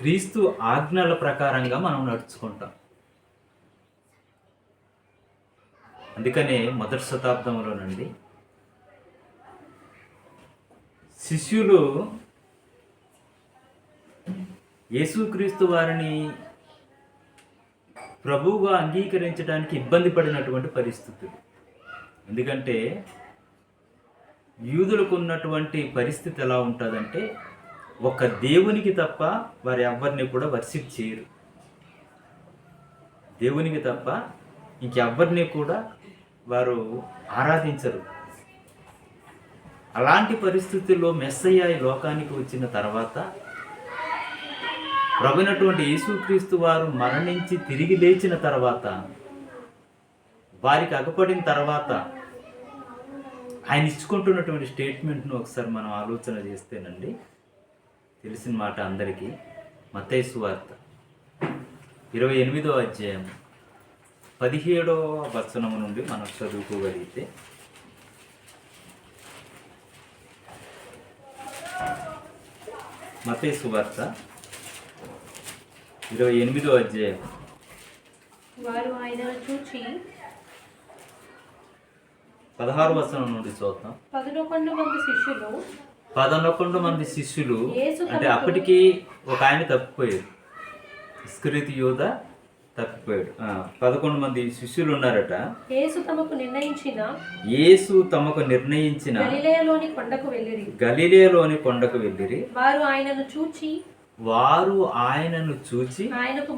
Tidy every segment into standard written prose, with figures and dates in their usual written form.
క్రీస్తు ఆజ్ఞల ప్రకారంగా మనం నడుచుకుంటాం. అందుకనే మొదటి శతాబ్దంలో నుండి శిష్యులు యేసుక్రీస్తు వారిని ప్రభువుగా అంగీకరించడానికి ఇబ్బంది పడినటువంటి పరిస్థితులు. ఎందుకంటే యూదులకు ఉన్నటువంటి పరిస్థితి ఎలా ఉంటుందంటే, ఒక దేవునికి తప్ప వారు ఎవరిని కూడా వర్షిప్ చేయరు. దేవునికి తప్ప ఇంకెవ్వరిని కూడా వారు ఆరాధించరు. అలాంటి పరిస్థితుల్లో మెస్సయ్య ఈ లోకానికి వచ్చిన తర్వాత, ప్రభువైనటువంటి యేసుక్రీస్తు వారు మరణించి తిరిగి లేచిన తర్వాత, వారికి అగపడిన తర్వాత ఆయన ఇచ్చుకుంటున్నటువంటి స్టేట్మెంట్ను ఒకసారి మనం ఆలోచన చేస్తేనండి తెలిసిన మాట అందరికీ. మత్తయి సువార్త 28వ అధ్యాయం 17వ వచనం నుండి మనం చదువుకోగలిగితే, మత్తయి సువార్త 28వ అధ్యాయం వారు ఆయనను చూచి 16వ వచనం నుండి చూద్దాం. 11 మంది శిష్యులు అంటే అప్పటికి ఒక ఆయన తప్పిపోయాడు, ఇస్కరియోతు యూదా తప్పిపోయాడు. 11 మంది శిష్యులు ఉన్నారట. యేసు తమకు నిర్ణయించిన గలిలయలోని కొండకు వెళ్ళిరి. వారు ఆయనను చూచి ఆయనకు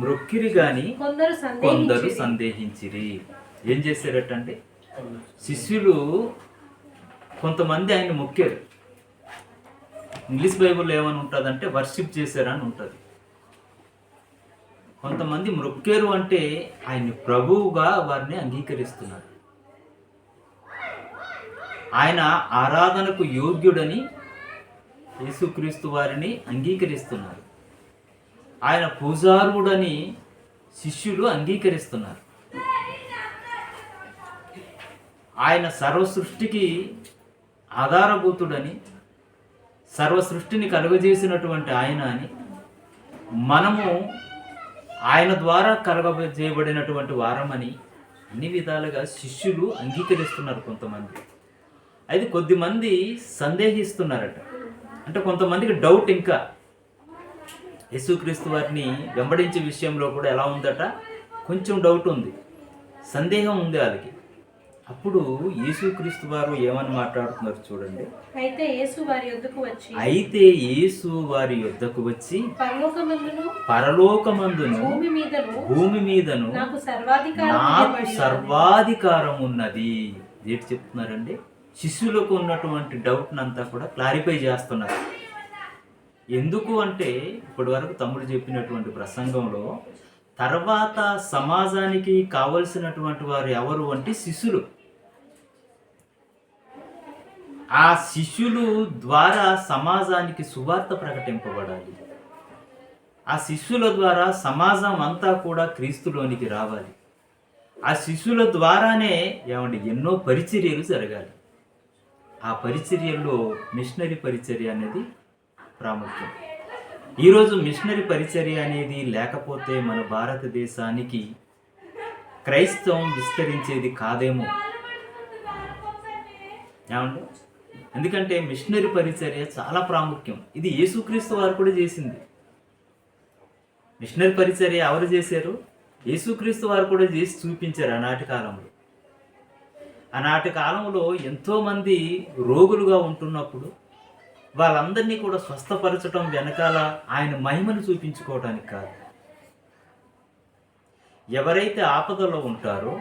మ్రొక్కిరి గాని కొందరు సందేహించిరి. ఏం చేశారటంటే, శిష్యులు కొంతమంది ఆయన మొక్కారు. ఇంగ్లీష్ బైబుల్లో ఏమని ఉంటుందంటే వర్షిప్ చేశారని ఉంటుంది. కొంతమంది మొక్కారు అంటే ఆయన ప్రభువుగా వారిని అంగీకరిస్తున్నారు. ఆయన ఆరాధనకు యోగ్యుడని యేసుక్రీస్తు వారిని అంగీకరిస్తున్నారు. ఆయన పూజారుడని శిష్యులు అంగీకరిస్తున్నారు. ఆయన సర్వ సృష్టికి ఆధారభూతుడని, సర్వ సృష్టిని కలుగజేసినటువంటి ఆయన అని, మనము ఆయన ద్వారా కలగజేయబడినటువంటి వారమని అన్ని విధాలుగా శిష్యులు అంగీకరిస్తున్నారు కొంతమంది. అయితే కొద్దిమంది సందేహిస్తున్నారట. అంటే కొంతమందికి డౌట్, ఇంకా యేసుక్రీస్తు వారిని వెంబడించే విషయంలో కూడా ఎలా ఉందట, కొంచెం డౌట్ ఉంది, సందేహం ఉంది వాళ్ళకి. అప్పుడు యేసుక్రీస్తు వారు ఏమని మాట్లాడుతున్నారు చూడండి. అయితే యేసు వారి యొద్దకు వచ్చి పరలోకమందును భూమి మీదను నాకు సర్వాధికారం ఉన్నది. ఏంటి చెప్తున్నారండి? శిష్యులకు ఉన్నటువంటి డౌట్ అంతా కూడా క్లారిఫై చేస్తున్నారు. ఎందుకు అంటే, ఇప్పటి వరకు తమ్ముడు చెప్పినటువంటి ప్రసంగంలో తర్వాత సమాజానికి కావలసినటువంటి వారు ఎవరు అంటే శిష్యులు. ఆ శిష్యులు ద్వారా సమాజానికి సువార్త ప్రకటింపబడాలి. ఆ శిష్యుల ద్వారా సమాజం అంతా కూడా క్రీస్తులోనికి రావాలి. ఆ శిష్యుల ద్వారానే ఎన్నో పరిచర్యలు జరగాలి. ఆ పరిచర్యల్లో మిషనరీ పరిచర్య అనేది ప్రాముఖ్యం. ఈరోజు మిషనరీ పరిచర్య అనేది లేకపోతే మన భారతదేశానికి క్రైస్తవం విస్తరించేది కాదేమో. ఏమండి? ఎందుకంటే మిషనరీ పరిచర్య చాలా ప్రాముఖ్యం. ఇది యేసుక్రీస్తు వారు కూడా చేసింది. మిషనరీ పరిచర్య ఎవరు చేశారు? యేసుక్రీస్తు వారు కూడా చేసి చూపించారు. ఆనాటి కాలంలో ఎంతోమంది రోగులుగా ఉంటున్నప్పుడు వాళ్ళందరినీ కూడా స్వస్థపరచడం వెనకాల ఆయన మహిమను చూపించుకోవడానికి కాదు. ఎవరైతే ఆపదలో ఉంటారో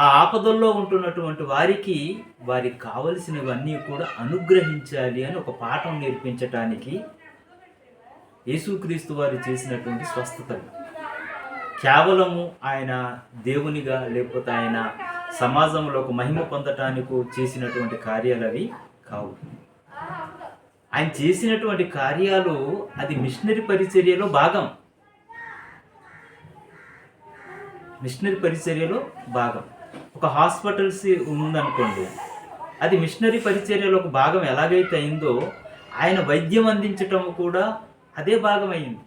ఆ ఆపదల్లో ఉంటున్నటువంటి వారికి కావలసినవన్నీ కూడా అనుగ్రహించాలి అని ఒక పాఠం నేర్పించటానికి యేసుక్రీస్తు వారు చేసినటువంటి స్వస్థతలు కేవలము ఆయన దేవునిగా, లేకపోతే ఆయన సమాజంలో ఒక మహిమ పొందటానికి చేసినటువంటి కార్యాలు అవి కావు. ఆయన చేసినటువంటి కార్యాలు అది మిషనరీ పరిచర్యలో భాగం. మిషనరీ పరిచర్యలో భాగం. ఒక హాస్పిటల్స్ ఉందనుకోండి, అది మిషనరీ పరిచర్యలో ఒక భాగం ఎలాగైతే అయిందో, ఆయన వైద్యం అందించటం కూడా అదే భాగమైంది.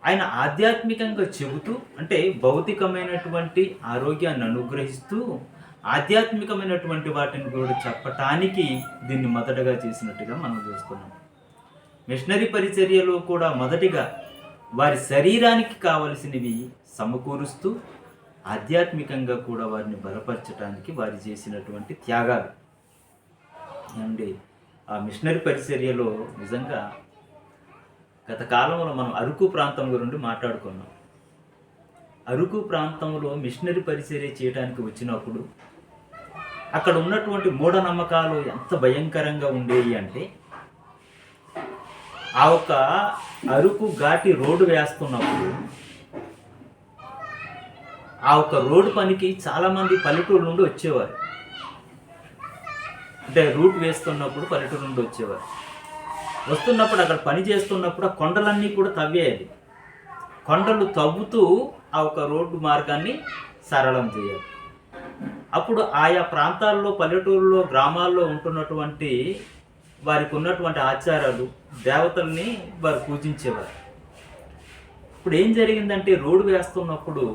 ఆయన ఆధ్యాత్మికంగా చెబుతూ, అంటే భౌతికమైనటువంటి ఆరోగ్యాన్ని అనుగ్రహిస్తూ ఆధ్యాత్మికమైనటువంటి వాటిని కూడా చెప్పటానికి దీన్ని మొదటగా చేసినట్టుగా మనం చూస్తున్నాం. మిషనరీ పరిచర్యలో కూడా మొదటిగా వారి శరీరానికి కావలసినవి సమకూరుస్తూ ఆధ్యాత్మికంగా కూడా వారిని బలపరచడానికి వారు చేసినటువంటి త్యాగాలు అండి. ఆ మిషనరీ పరిచర్యలో నిజంగా గత కాలంలో మనం అరకు ప్రాంతం గురించి మాట్లాడుకున్నాం. అరకు ప్రాంతంలో మిషనరీ పరిచర్య చేయడానికి వచ్చినప్పుడు అక్కడ ఉన్నటువంటి మూఢనమ్మకాలు ఎంత భయంకరంగా ఉండేవి అంటే, ఆ ఒక అరకు ఘాటి రోడ్డు వేస్తున్నప్పుడు ఆ ఒక రోడ్డు పనికి చాలామంది పల్లెటూరు నుండి వచ్చేవారు. అంటే రూట్ వేస్తున్నప్పుడు పల్లెటూరు నుండి వచ్చేవారు. వస్తున్నప్పుడు అక్కడ పని చేస్తున్నప్పుడు ఆ కొండలన్నీ కూడా తవ్వేయాలి. కొండలు తవ్వుతూ ఆ ఒక రోడ్డు మార్గాన్ని సరళం చేయాలి. అప్పుడు ఆయా ప్రాంతాల్లో, పల్లెటూరులో, గ్రామాల్లో ఉంటున్నటువంటి వారికి ఉన్నటువంటి ఆచారాలు, దేవతల్ని వారు పూజించేవారు. ఇప్పుడు ఏం జరిగిందంటే, రోడ్డు వేస్తున్నప్పుడు,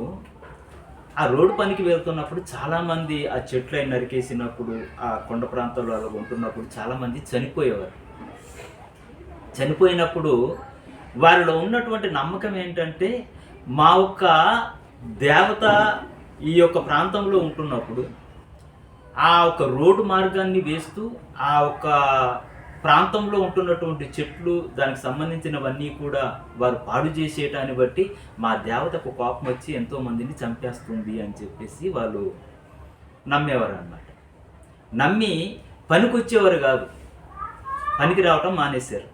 ఆ రోడ్డు పనికి వెళ్తున్నప్పుడు చాలామంది ఆ చెట్లు అవి నరికేసినప్పుడు, ఆ కొండ ప్రాంతాల్లో అలా ఉంటున్నప్పుడు చాలామంది చనిపోయేవారు. చనిపోయినప్పుడు వారిలో ఉన్నటువంటి నమ్మకం ఏంటంటే, మా యొక్క దేవత ఈ యొక్క ప్రాంతంలో ఉంటున్నప్పుడు ఆ ఒక రోడ్డు మార్గాన్ని వేస్తూ ఆ ఒక ప్రాంతంలో ఉంటున్నటువంటి చెట్లు, దానికి సంబంధించినవన్నీ కూడా వారు పాడు చేసేటాన్ని బట్టి మా దేవతకు కోపం వచ్చి ఎంతోమందిని చంపేస్తుంది అని చెప్పేసి వాళ్ళు నమ్మేవారు అన్నమాట. నమ్మి పనికొచ్చేవారు కాదు, పనికి రావటం మానేశారు.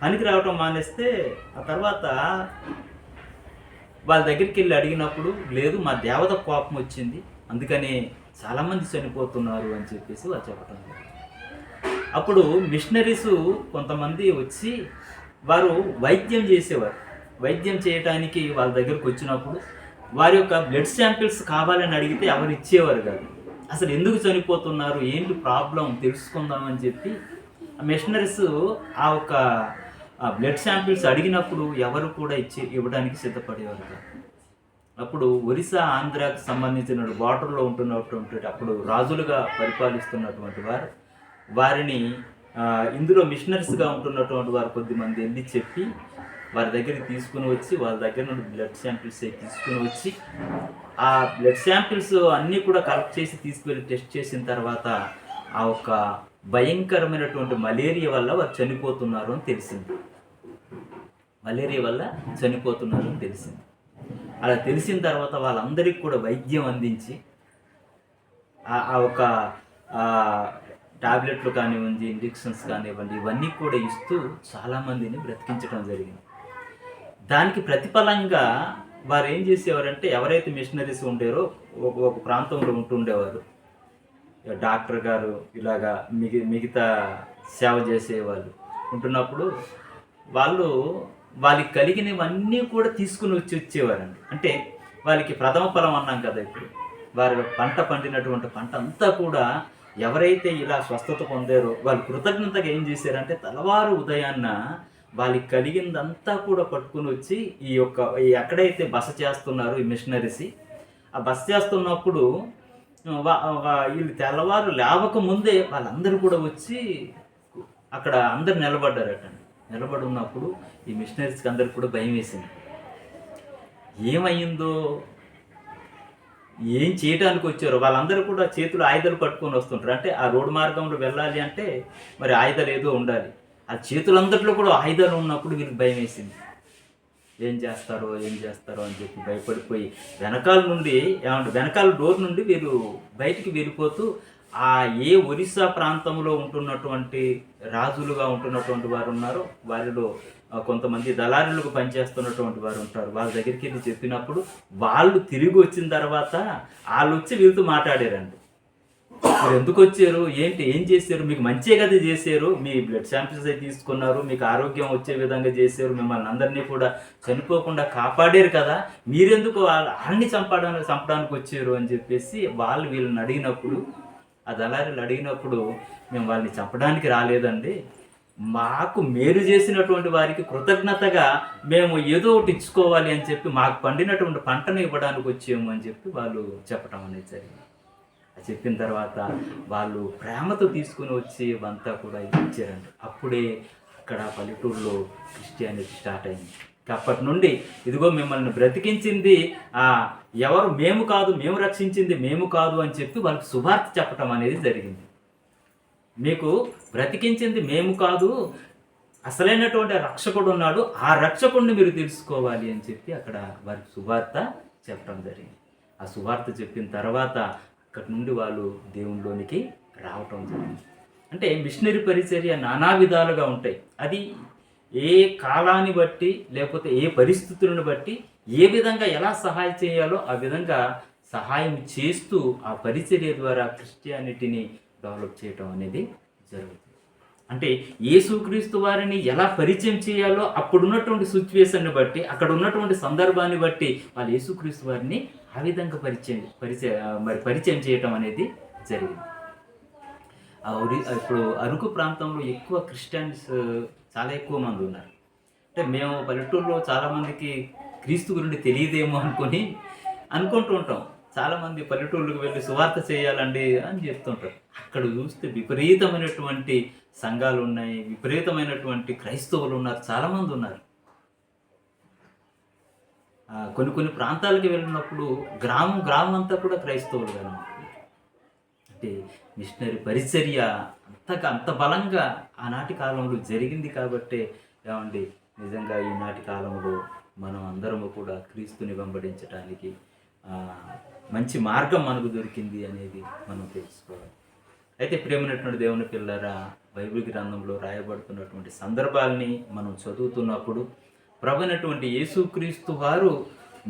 పనికి రావటం మానేస్తే ఆ తర్వాత వాళ్ళ దగ్గరికి వెళ్ళి అడిగినప్పుడు, లేదు మా దేవత కోపం వచ్చింది, అందుకనే చాలామంది చనిపోతున్నారు అని చెప్పేసి వాళ్ళు చెప్పటం. అప్పుడు మిషనరీస్ కొంతమంది వచ్చి వారు వైద్యం చేసేవారు. వైద్యం చేయటానికి వాళ్ళ దగ్గరకు వచ్చినప్పుడు వారి యొక్క బ్లడ్ శాంపిల్స్ కావాలని అడిగితే ఎవరు ఇచ్చేవారు కాదు. అసలు ఎందుకు చనిపోతున్నారు, ఏంటి ప్రాబ్లం తెలుసుకుందామని చెప్పి మిషనరీస్ ఆ ఒక బ్లడ్ శాంపిల్స్ అడిగినప్పుడు ఎవరు కూడా ఇవ్వడానికి సిద్ధపడేవారు కాదు. అప్పుడు ఒరిస్సా, ఆంధ్రాకి సంబంధించిన బార్డర్లో ఉంటున్నటువంటి అప్పుడు రాజులుగా పరిపాలిస్తున్నటువంటి వారిని ఇందులో మిషనరీస్గా ఉంటున్నటువంటి వారు కొద్దిమంది వెళ్ళి చెప్పి వారి దగ్గరికి తీసుకుని వచ్చి, వాళ్ళ దగ్గర నుండి బ్లడ్ శాంపిల్స్ తీసుకుని వచ్చి ఆ బ్లడ్ శాంపిల్స్ అన్నీ కూడా కలెక్ట్ చేసి తీసుకువెళ్ళి టెస్ట్ చేసిన తర్వాత ఆ ఒక భయంకరమైనటువంటి మలేరియా వల్ల వారు చనిపోతున్నారు అని తెలిసింది. మలేరియా వల్ల చనిపోతున్నారు అని తెలిసింది. అలా తెలిసిన తర్వాత వాళ్ళందరికీ కూడా వైద్యం అందించి ఆ ఒక టాబ్లెట్లు కానివ్వండి, ఇంజెక్షన్స్ కానివ్వండి, ఇవన్నీ కూడా ఇస్తూ చాలామందిని బ్రతికించడం జరిగింది. దానికి ప్రతిఫలంగా వారు ఏం చేసేవారంటే, ఎవరైతే మిషనరీస్ ఉండేరో ఒక ప్రాంతంలో ఉంటుండేవారు, డాక్టర్ గారు ఇలాగా మిగతా సేవ చేసేవాళ్ళు ఉంటున్నప్పుడు వాళ్ళకి కలిగినవన్నీ కూడా తీసుకుని వచ్చేవారండి. అంటే వాళ్ళకి ప్రథమ ఫలం అన్నాం కదా, ఇప్పుడు వారి పంట పండినటువంటి పంట అంతా కూడా ఎవరైతే ఇలా స్వస్థత పొందారో వాళ్ళు కృతజ్ఞతగా ఏం చేశారంటే, తెల్లవారు ఉదయాన్న వాళ్ళకి కలిగిందంతా కూడా పట్టుకుని వచ్చి ఎక్కడైతే బస చేస్తున్నారో ఈ మిషనరీస్, ఆ బస చేస్తున్నప్పుడు వీళ్ళు తెల్లవారు లేవక ముందే వాళ్ళందరూ కూడా వచ్చి అక్కడ అందరు నిలబడ్డారట. నిలబడి ఉన్నప్పుడు ఈ మిషనరీస్కి అందరికి కూడా భయం వేసింది. ఏమయ్యిందో, ఏం చేయడానికి వచ్చారో. వాళ్ళందరూ కూడా చేతులు ఆయుధాలు పట్టుకొని వస్తుంటారు. అంటే ఆ రోడ్డు మార్గంలో వెళ్ళాలి అంటే మరి ఆయుధాలు ఏదో ఉండాలి. ఆ చేతులందరిలో కూడా ఆయుధాలు ఉన్నప్పుడు వీళ్ళకి భయం వేసింది. ఏం చేస్తారో అని చెప్పి భయపడిపోయి వెనకాల డోర్ నుండి వీరు బయటికి వెళ్ళిపోతూ ఏ ఒరిస్సా ప్రాంతంలో ఉంటున్నటువంటి రాజులుగా ఉంటున్నటువంటి వారు ఉన్నారో వారిలో కొంతమంది దళారులకు పనిచేస్తున్నటువంటి వారు ఉంటారు. వాళ్ళ దగ్గరికి వెళ్ళి చెప్పినప్పుడు వాళ్ళు తిరిగి వచ్చిన తర్వాత వాళ్ళు వచ్చి వీళ్ళతో మాట్లాడారండి. మీరు ఎందుకు వచ్చారు, ఏం చేశారు, మీకు మంచిగా కదా చేశారు, మీ బ్లడ్ శాంపిల్స్ అయితే తీసుకున్నారు, మీకు ఆరోగ్యం వచ్చే విధంగా చేశారు, మిమ్మల్ని అందరినీ కూడా చనిపోకుండా కాపాడారు కదా, మీరెందుకు వాళ్ళని చంపడానికి వచ్చారు అని చెప్పేసి వీళ్ళని అడిగినప్పుడు, ఆ దళారీలు అడిగినప్పుడు, మేము వాళ్ళని చంపడానికి రాలేదండి, మాకు మేలు చేసినటువంటి వారికి కృతజ్ఞతగా మేము ఏదో ఒకటి ఇచ్చుకోవాలి అని చెప్పి మాకు పండినటువంటి పంటను ఇవ్వడానికి వచ్చాము అని చెప్పి వాళ్ళు చెప్పడం అనేది జరిగింది. అది చెప్పిన తర్వాత వాళ్ళు ప్రేమతో తీసుకుని వచ్చి అంతా కూడా ఇచ్చారండి. అప్పుడే అక్కడ పల్లెటూరులో క్రిస్టియానిటీ స్టార్ట్ అయింది. అప్పటి నుండి ఇదిగో మిమ్మల్ని బ్రతికించింది ఎవరు, మేము కాదు, మేము రక్షించింది మేము కాదు అని చెప్పి వాళ్ళకి సువార్త చెప్పడం అనేది జరిగింది. మీకు బ్రతికించింది మేము కాదు, అసలైనటువంటి రక్షకుడు ఉన్నాడు, ఆ రక్షకుడిని మీరు తెలుసుకోవాలి అని చెప్పి అక్కడ వారికి సువార్త చెప్పడం జరిగింది. ఆ సువార్త చెప్పిన తర్వాత అక్కడి నుండి వాళ్ళు దేవునిలోనికి రావటం జరిగింది. అంటే మిషనరీ పరిచర్య నానా విధాలుగా ఉంటాయి. అది ఏ కాలాన్ని బట్టి లేకపోతే ఏ పరిస్థితులను బట్టి ఏ విధంగా ఎలా సహాయం చేయాలో ఆ విధంగా సహాయం చేస్తూ ఆ పరిచర్య ద్వారా క్రిస్టియానిటీని డెవలప్ చేయటం అనేది జరుగుతుంది. అంటే యేసుక్రీస్తు వారిని ఎలా పరిచయం చేయాలో అప్పుడున్నటువంటి సిచ్యువేషన్ని బట్టి, అక్కడ ఉన్నటువంటి సందర్భాన్ని బట్టి వాళ్ళు యేసుక్రీస్తు వారిని ఆ విధంగా పరిచయం చేయటం అనేది జరిగింది. ఇప్పుడు అరకు ప్రాంతంలో ఎక్కువ క్రిస్టియన్స్ చాలా ఎక్కువ మంది ఉన్నారు. అంటే మేము పల్లెటూరులో చాలామందికి క్రీస్తు గురించి తెలియదేమో అనుకుంటూ ఉంటాం. చాలామంది పల్లెటూళ్ళకి వెళ్ళి సువార్త చేయాలండి అని చెప్తుంటారు. అక్కడ చూస్తే విపరీతమైనటువంటి సంఘాలు ఉన్నాయి, విపరీతమైనటువంటి క్రైస్తవులు ఉన్నారు, చాలామంది ఉన్నారు. కొన్ని ప్రాంతాలకి వెళ్ళినప్పుడు గ్రామం అంతా కూడా క్రైస్తవులు కానీ అంటే మిషనరీ పరిచర్య అంత బలంగా ఆనాటి కాలంలో జరిగింది. కాబట్టి ఏమండి నిజంగా ఈనాటి కాలంలో మనం అందరము కూడా క్రీస్తుని వెంబడించడానికి మంచి మార్గం మనకు దొరికింది అనేది మనం తెలుసుకోవాలి. అయితే ప్రేమైనటువంటి దేవుని పిల్లరా, బైబిల్ గ్రంథంలో రాయబడుతున్నటువంటి సందర్భాల్ని మనం చదువుతున్నప్పుడు ప్రభువైనటువంటి యేసుక్రీస్తు వారు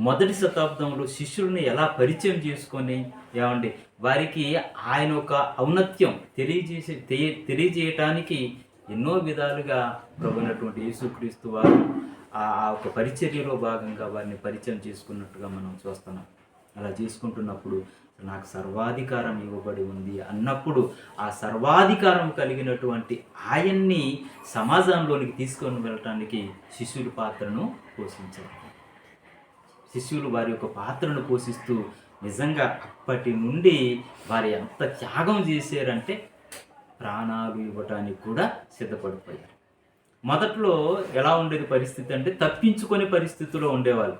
మొదటి శతాబ్దంలో శిష్యుల్ని ఎలా పరిచయం చేసుకొని ఏమండి వారికి ఆయన ఒక ఔన్నత్యం తెలియజేయటానికి ఎన్నో విధాలుగా ప్రభువైనటువంటి యేసుక్రీస్తు వారు ఆ ఒక పరిచర్యలో భాగంగా వారిని పరిచయం చేసుకున్నట్టుగా మనం చూస్తున్నాం. అలా చేసుకుంటున్నప్పుడు నాకు సర్వాధికారం ఇవ్వబడి ఉంది అన్నప్పుడు ఆ సర్వాధికారం కలిగినటువంటి ఆయన్ని సమాజంలోనికి తీసుకొని వెళ్ళటానికి శిష్యుల పాత్రను పోషించారు. శిష్యులు వారి యొక్క పాత్రను పోషిస్తూ నిజంగా అప్పటి నుండి వారు ఎంత త్యాగం చేశారంటే ప్రాణాలు ఇవ్వటానికి కూడా సిద్ధపడిపోయారు. మొదట్లో ఎలా ఉండేది పరిస్థితి అంటే తప్పించుకునే పరిస్థితిలో ఉండేవాళ్ళు.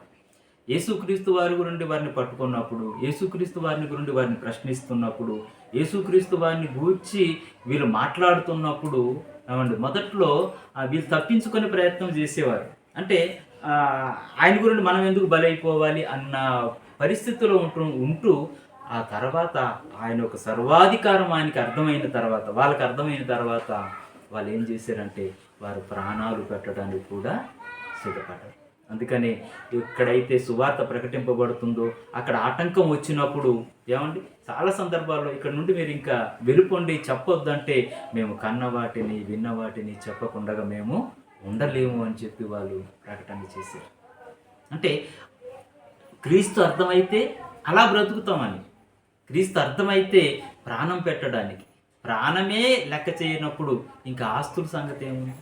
యేసుక్రీస్తు వారి గురించి వారిని పట్టుకున్నప్పుడు, యేసుక్రీస్తు వారిని గురించి వారిని ప్రశ్నిస్తున్నప్పుడు, యేసుక్రీస్తు వారిని గూర్చి వీళ్ళు మాట్లాడుతున్నప్పుడు ఏమండి మొదట్లో వీళ్ళు తప్పించుకునే ప్రయత్నం చేసేవారు. అంటే ఆయన గురించి మనం ఎందుకు బలైపోవాలి అన్న పరిస్థితిలో ఉంటూ ఆ తర్వాత ఆయన ఒక సర్వాధికారం వాళ్ళకి అర్థమైన తర్వాత వాళ్ళు ఏం చేశారంటే వారు ప్రాణాలు పెట్టడానికి కూడా సిద్ధపడ్డారు. అందుకని ఎక్కడైతే సువార్త ప్రకటింపబడుతుందో అక్కడ ఆటంకం వచ్చినప్పుడు ఏమండి చాలా సందర్భాల్లో ఇక్కడ నుండి మీరు ఇంకా వెళ్ళిపోండి, చెప్పొద్దంటే మేము కన్న వాటిని విన్న వాటిని చెప్పకుండా మేము ఉండలేము అని చెప్పి వాళ్ళు ప్రకటన చేశారు. అంటే క్రీస్తు అర్థమైతే అలా బ్రతుకుతామని, క్రీస్తు అర్థమైతే ప్రాణం పెట్టడానికి, ప్రాణమే లెక్క చేయనప్పుడు ఇంకా ఆస్తుల సంగతి ఏముంది?